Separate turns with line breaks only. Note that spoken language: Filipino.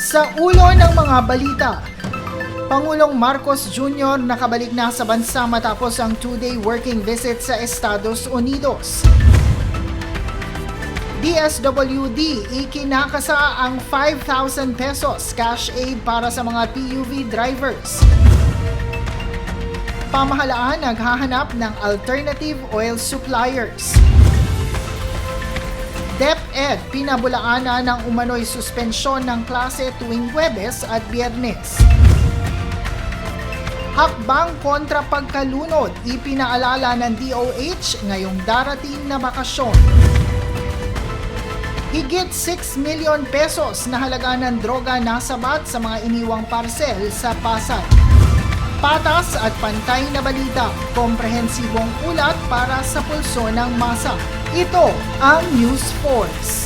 Sa ulo ng mga balita, Pangulong Marcos Jr. nakabalik na sa bansa matapos ang 2-day working visit sa Estados Unidos. DSWD ikinakasa ang 5,000 pesos cash aid para sa mga PUV drivers. Pamahalaan naghahanap ng alternative oil suppliers. DepEd pinabulaanan ng umano'y suspensyon ng klase tuwing Huwebes at Biyernes. Hakbang kontra pagkalunod, ipinaalala ng DOH ngayong darating na bakasyon. Higit 6 million pesos na halaga ng droga nasabat sa mga iniwang parcel sa Pasay. Patas at pantay na balita, komprehensibong ulat para sa pulso ng masa. Ito ang News Force.